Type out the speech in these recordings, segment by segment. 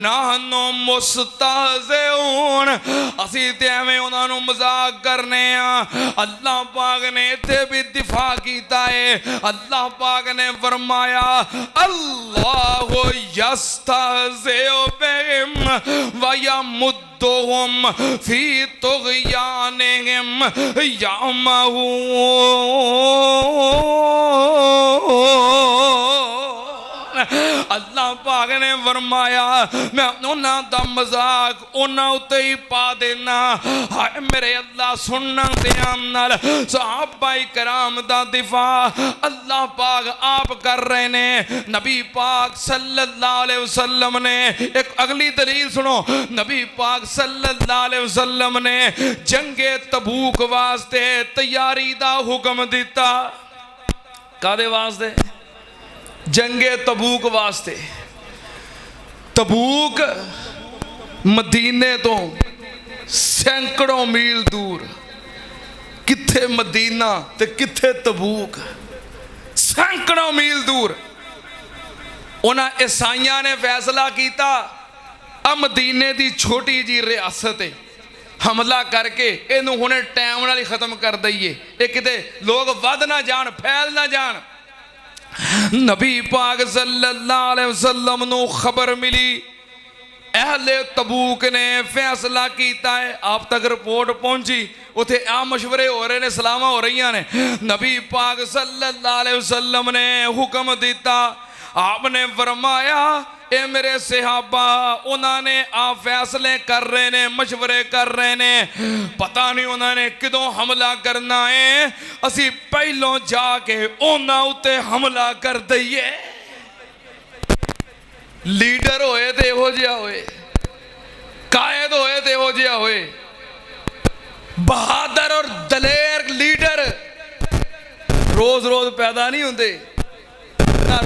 ਨਾਹਨੁ ਮੁਸਤਹਜ਼ਿਊਨ, ਅਸੀਂ ਤੇ ਐਵੇਂ ਉਹਨਾਂ ਨੂੰ ਮਜ਼ਾਕ ਕਰਨੇ ਆ। ਅੱਲਾਹ ਪਾਕ ਨੇ ਇੱਥੇ ਵੀ ਦਿਫਾ ਕੀਤਾ ਹੈ। ਅੱਲਾਹ ਪਾਕ ਨੇ ਫਰਮਾਇਆ ਅੱਲਾਹੁ ਯਸਤਹਜ਼ਿਉ ਬਿਹਿਮ व यमुद्दुहुम फी तुग़यानिहिम यअमहून। अल्लाह पाक ने फरमाया मैं उन्हां दा मजाक उन्हां उत्ते ही पा देना। हाय मेरे अल्लाह सुनना ध्यान नाल सहाबाए कराम दा दिफा अल्लाह पाक आप कर रहे ने। नबी पाक सल्लल्लाहु अलैहि वसल्लम ने एक अगली दलील सुनो। नबी पाक सल्लल्लाहु अलैहि वसल्लम ने जंगे तबूक वास्ते तैयारी दा हुक्म दिता। कादे वास्ते? जंगे तबूक वास्ते। तबूक मदीने तो सैकड़ों मील दूर, किथे मदीना ते किथे तबूक, सैकड़ों मील दूर। उन्हां ईसाइयां ने फैसला किया आ मदीने दी छोटी जी रियासत है, हमला करके इनू हुणे टाइम नाल ही खत्म कर दईए, ये किते लोग वध ना जान, फैल ना जान। नबी पाक सल्लल्लाहु अलैहि वसल्लम नू खबर मिली, अहले तबूक ने फैसला किया है। आप तक रिपोर्ट पहुंची, उथे आ मशवरे हो रहे ने, सलामा हो रही ने। नबी पाक सल्लल्लाहु अलैहि वसल्लम ने हुक्म दिता। आपने फरमाया ए मेरे सहाबा, उन्होंने आप फैसले कर रहे ने, मशवरे कर रहे ने, पता नहीं उन्होंने किदों हमला करना है, असी पहलों जाके उन्हां उत्ते हमला कर दईए। लीडर होए ते इहो जिहा होए, कायद होए ते इहो जिहा होए। बहादुर और दलेर लीडर रोज रोज पैदा नहीं होंदे,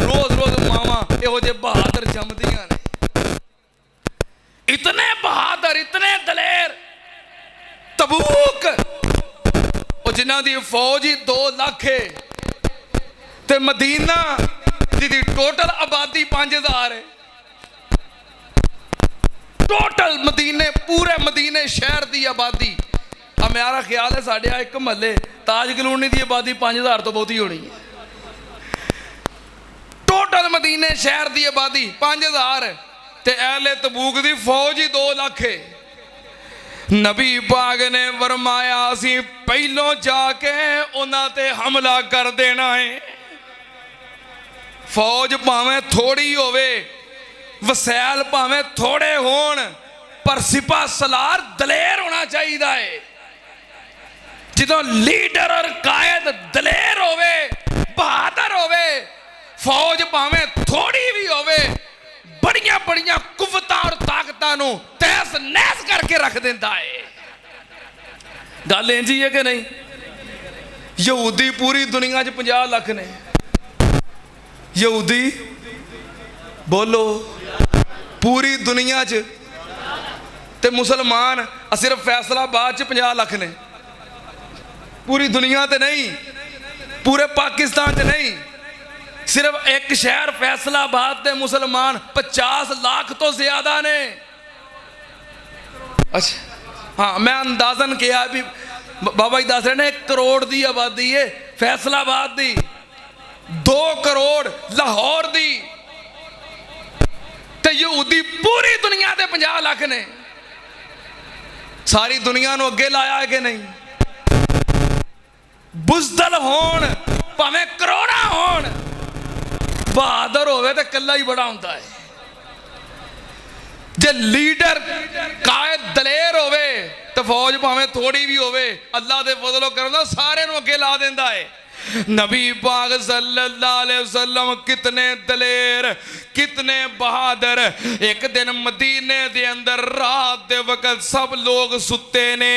रोज रोज मावा इहो जे बहादुर जमदियां ने। इतने बहादुर, इतने दलेर तबूक, जिन्हां दी फौज ही 2 लाख है ते मदीना दी टोटल आबादी 5000 है। टोटल मदीने, पूरे मदीने शहर की आबादी, मेरा ख्याल है साढ़े एक महल्ले ताज कलोनी की आबादी 5000 तो बहुती होनी है। टोटल मदीने शहर की आबादी 5000 ते अहले तबूक की फौज ही 2 लाख है। नबी पाक ने फरमाया असी पहलों जाके उन्हां ते हमला कर देना है। फौज भावें थोड़ी होवे, वसैल भावें थोड़े होण, पर सिपा सलार दलेर होना चाहिए है। जिदों लीडर और कायद दलेर होवे, बहादुर होवे, फौज भावें थोड़ी भी होवे, बड़िया बड़िया कुव्वतां और ताकतां नूं तहस नहस करके रख देंदा है। गल इंज ही है कि नहीं? यहूदी पूरी दुनिया च 50 लाख ने। यहूदी बोलो पूरी दुनिया च, ते मुसलमान सिर्फ फैसलाबाद च 50 लाख ने। पूरी दुनिया ते नहीं, पूरे पाकिस्तान च नहीं, सिर्फ एक शहर फैसलाबाद दे मुसलमान 50 लाख तो ज्यादा ने। अच्छा हाँ, मैं अंदाजन किया भी बाबा जी दस रहे ने 1 करोड़ की आबादी है फैसलाबाद दी, 2 करोड़ लाहौर दी, ते यहूदी पूरी दुनिया दे 50 लाख ने। सारी दुनिया नूं अगे लाया है कि नहीं? बुज़दल होण भावें करोड़ा होण, बहादुर होवे तो कल्ला ही बड़ा होता है। जे लीडर कायद दलेर होवे तो फौज भावें थोड़ी भी होवे, अल्लाह दे फज़ल करम नाल सारे नूं अगे ला देंदा है। नबी पाक सल्लल्लाहु अलैहि वसल्लम कितने दलेर, कितने बहादुर। एक दिन मदीने दे अंदर रात दे वक्त सब लोग सुते ने,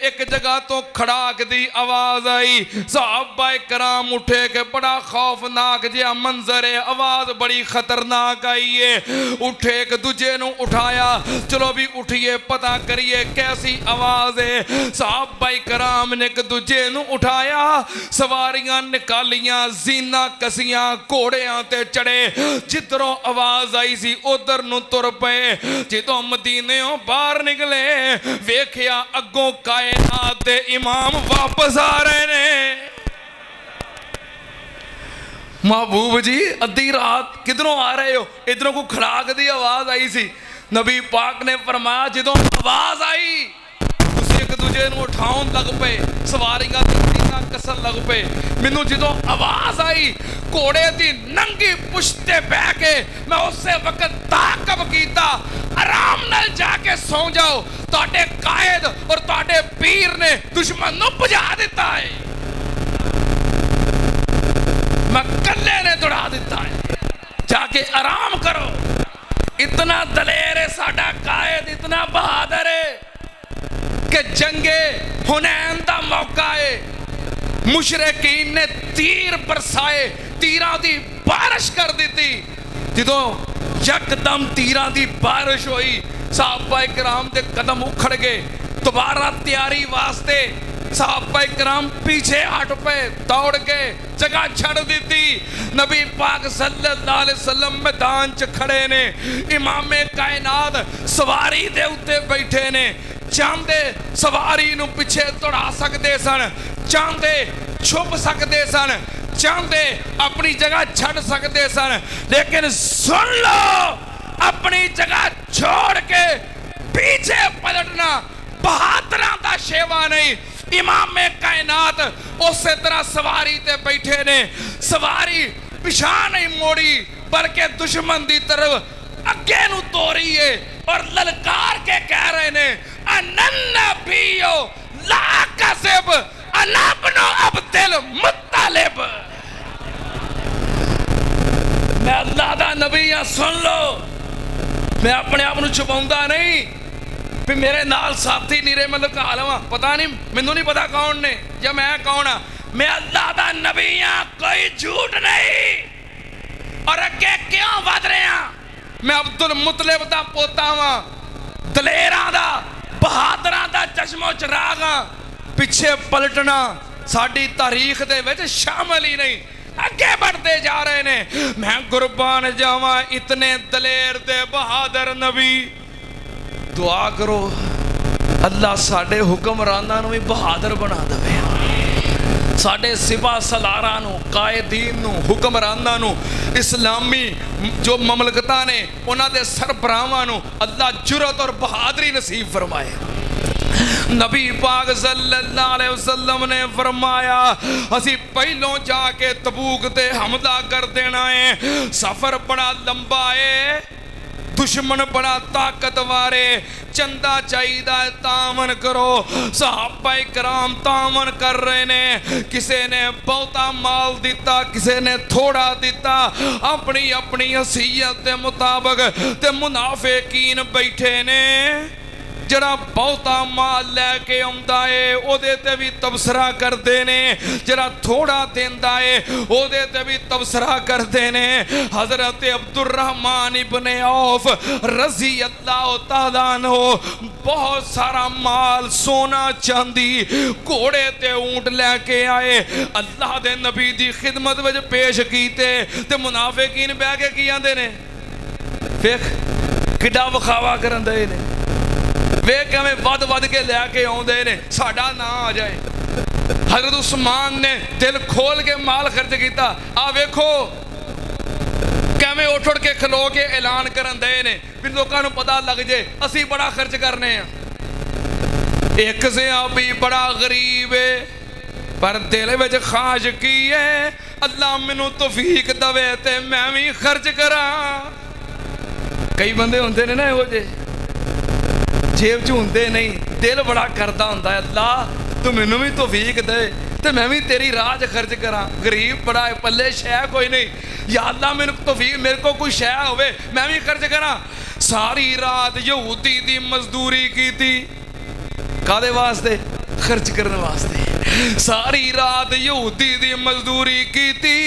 एक जगह तो खड़ाक दी आवाज आई। सहाबाए कराम उठे के बड़ा खौफनाक जिहा मंजर है, आवाज बड़ी खतरनाक आई है। उठे एक दूजे नूं उठाया, चलो भी उठिए पता करिए कैसी आवाज है। सहाबाए कराम ने एक दूजे नूं उठाया, ਸਵਾਰੀਆਂ ਨਿਕਾਲੀਆਂ, ਜ਼ੀਨਾ ਕਸੀਆਂ, ਘੋੜਿਆਂ ਤੇ ਚੜੇ, ਜਿੱਧਰੋਂ ਆਵਾਜ਼ ਆਈ ਸੀ ਉਧਰ ਨੂੰ ਤੁਰ ਪਏ। ਜਦੋਂ ਮਦੀਨਿਓਂ ਬਾਹਰ ਨਿਕਲੇ ਵੇਖਿਆ ਅੱਗੋਂ ਕਾਇਨਾਤ ਦੇ ਇਮਾਮ ਵਾਪਸ ਆ ਰਹੇ ਨੇ। महबूब जी अद्धी रात किधरों आ रहे हो? इधरों को खड़ाक दी आवाज आई सी। नबी पाक ने फरमाया जदों आवाज आई तुसीं एक दूजे नूं उठाउण लग पे, सवारियां दी सीना कसन लग पे। मैनूं जदों आवाज आई घोड़े दी नंगी पुश्त ते बैठ के मैं उसे वक्त ताकब कीता, आराम नाल जाके सौ जाओ, तुहाडे कायद और तुहाडे पीर ने दुश्मन नूं भजा दिता है, मैं कल्ले ने दौड़ा दिता है, जाके आराम करो। इतना दलेर है साडा कायद, इतना बहादुर है कि जंगे हुनैन दा मौका है, मुशरिकीन ने तीर बरसाए, तीरां दी बारिश कर दी। जदों यकदम तीरां दी बारिश हुई सहाबा इकराम दे कदम उखड़ गए। दोबारा तैयारी वास्ते सहाबा इकराम पीछे हट पे, दौड़ गए, जगह छड़ दी। नबी पाक सल्लल्लाहु अलैहि वसल्लम मैदान च खड़े ने, इमामे कायनात सवारी दे उत्ते बैठे ने। चाहते सवारी नूं पिछे दौड़ा सकते सन, चाहते छुप सकते सन, चाहते अपनी जगह छड़ सकते सन, लेकिन सुन लो अपनी जगह छोड़ के पीछे पलटना बहादुरां दा शेवा नहीं। इमामे कायनात उसे तरह सवारी ते बैठे ने, सवारी पिछा नहीं मोड़ी बल्कि दुश्मन की तरफ अगे नूं तोरी है और ललकार के कह रहे ने अनन्नबियो ला कज़िब अना इब्नु अब्दुल मुत्तलिब। मैं अल्लाह दा नबी हां, सुन लो, मैं अपने आप नूं छुपाउंदा नहीं भी मेरे नाल साथी नीरे मैं लुका लवां, पता नहीं, मैनू नहीं पता कौन ने या मैं कौन हाँ। मैं अल्लाह दा नबी हाँ, कोई झूठ नहीं। और अगे क्यों वध रहे हैं? मैं अब्दुल मुतलिब दा पोता हाँ, दलेरां दा बहादुरां दा चश्मो चराग हाँ। पिछे पलटना साडी तारीख दे विच शामिल ही नहीं, अगे बढ़ते जा रहे ने। मैं कुर्बान जावां इतने दलेर दे बहादुर नबी। दुआ करो अल्लाह साडे हुक्मरानां नूं भी बहादुर बना देवे, साडे सिपा सलारां नूं, कायदीन नूं, हुक्मरानां नूं, इस्लामी जो ममलकतां ने उन्हां दे सरबराहां नूं अल्लाह जुरत और बहादुरी नसीब फरमाए। नबी पाक सल्लल्लाहु अलैहि वसल्लम ने फरमाया असी पहलों जाके तबूक ते हमला कर देना है, सफर बड़ा लंबा है, दुश्मन बड़ा ताकतवर है, चंदा चाहिदा तामन करो। सहाबा इकराम तामन कर रहे ने, किसी ने बहुता माल दिता, किसी ने थोड़ा दिता, अपनी अपनी हसीयत के मुताबिक। ते मुनाफिकीन बैठे ने, जरा बहुता माल लैके आउंदा है ओदे ते भी तबसरा करते ने, जरा थोड़ा देंदा है ओदे ते भी तबसरा करते ने। हजरत अब्दुर्रहमान इब्ने औफ रजी अल्लाह तआला अन्हु बहुत सारा माल, सोना चांदी, घोड़े ते ऊंट लैके आए, अल्लाह दे नबी दी खिदमत विच पेश कीते। ते मुनाफिकीन बह के की आंदे ने, वेख किड्डा विखावा करन दे ने, वेख किवें वध वध के लैके आउंदे ने, साडा ना आ जाए। हजरत उस्मान ने दिल खोल के माल खर्च किया। आ वेखो किवें उठ उठ के खलो के ऐलान करन दे ने भी लोगों को पता लग जाए असी बड़ा खर्च करने। एक सहाबी बड़ा गरीब है पर दिल विच ख्वाहिश की है अल्लाह मैनू तौफीक दवे ते मैं भी खर्च करा। कई बंदे होंदे ने ना इहो जिहे जेब च होंदे नहीं, दिल बड़ा करता होंदा है अल्लाह तू मैनू भी तौफीक दे ते मैं भी तेरी राह च खर्च करा। गरीब बड़ा है, पल्ले शै कोई नहीं, या अल्लाह मैनू तौफीक, मेरे को कोई शै होवे मैं भी खर्च करा। सारी रात यहूदी दी मजदूरी की थी, कादे वास्ते? खर्च करने वास्ते। सारी रात यहूदी दी मजदूरी की थी,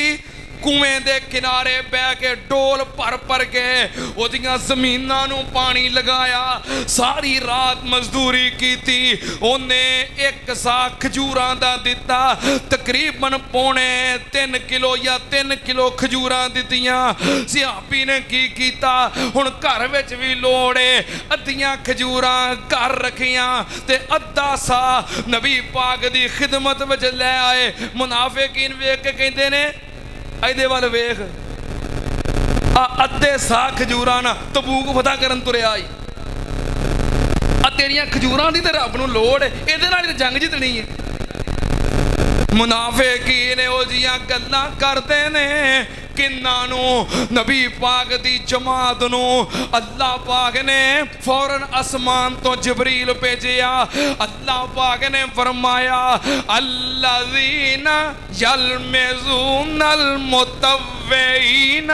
کویں دے کنارے بہ کے ڈول پر پر کے اودیاں زمیناں نو پانی لگایا ساری رات مزدوری کیتی انہیں ایک سا کھجوراں دا دیتا تقریباً 3.5 کلو یا 3 کلو کھجوراں دتیاں صحابی نے کی کیتا ہن گھر وچ وی لوڑے ادیاں کھجوراں گھر رکھیاں تے ادھا سا نبی پاک دی خدمت وچ لے آئے منافقین ویکھ کے کہندے نے ایدے وال ویکھ ادھے سا کھجوراں نا تبوک فتح کرن ترے آئی تیریاں کھجوراں دی تے رب نو لوڑ ایدے نال جنگ جتنی ہے منافقین او جیاں گلاں کردے نے کناں نو نبی پاک دی جماعت نو اللہ پاک نے فوراً اسمان تو جبریل بھیجیا اللہ پاک نے فرمایا الذین یلمزون المطوعین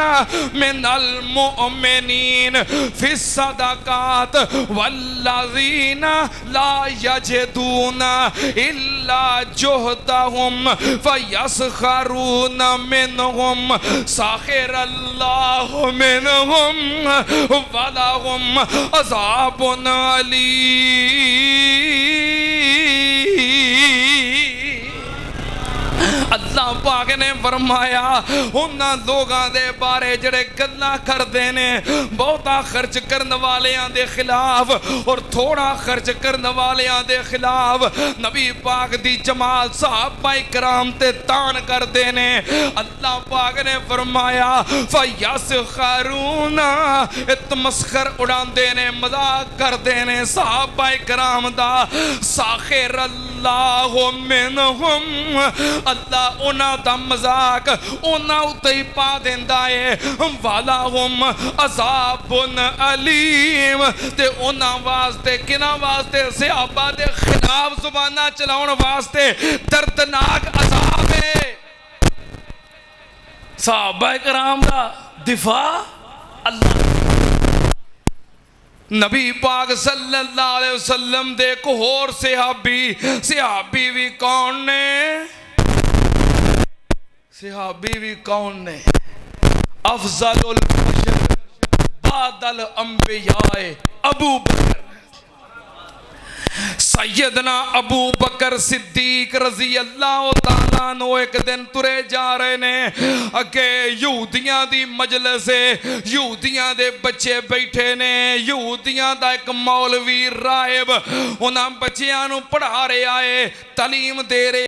من المؤمنین فی الصدقات والذین لا یجدون الا جہدہم فیسخرون منہم ساخر اللہ منہم ولہم عذاب علیم اللہ پاک نے فرمایا انہاں لوگاں دے بارے جڑے گلاں کردے نے بہتا خرچ کرن والیاں دے خلاف اور تھوڑا خرچ کرن والیاں دے خلاف نبی پاک دی جماعت صحابہ کرام تے تان کردے نے اللہ پاک نے فرمایا فَيَسْخَرُونَ اتمسخر اڑاندے نے مذاق کردے نے صحابہ کرام دا ساخر اللہ منہم اللہ اونا دا مذاق اونا اتے پا دیندا ہے وَلَهُمْ عَذَابٌ عَلِيمٌ تے اونا واسطے کنا واسطے صحابہ دے خلاف زبانہ چلاؤن واسطے دردناک عذاب ہے صحابہ کرام دا دفاع اللہ نبی پاک صلی اللہ علیہ وسلم دے کو اور صحابی بھی کون نے صحابی بھی کون نے افضل البشر بعد الانبیاء ابو بکر سیدنا ابو بکر صدیق رضی اللہ تعالیٰ عنہ ایک دن ترے جا رہے نے اگے یہودیاں دی مجلس یہودیاں دے بچے بیٹھے نے یہودیاں دا ایک مولوی راہب انہاں بچیاں نو پڑھا رہے آئے تعلیم دے رہے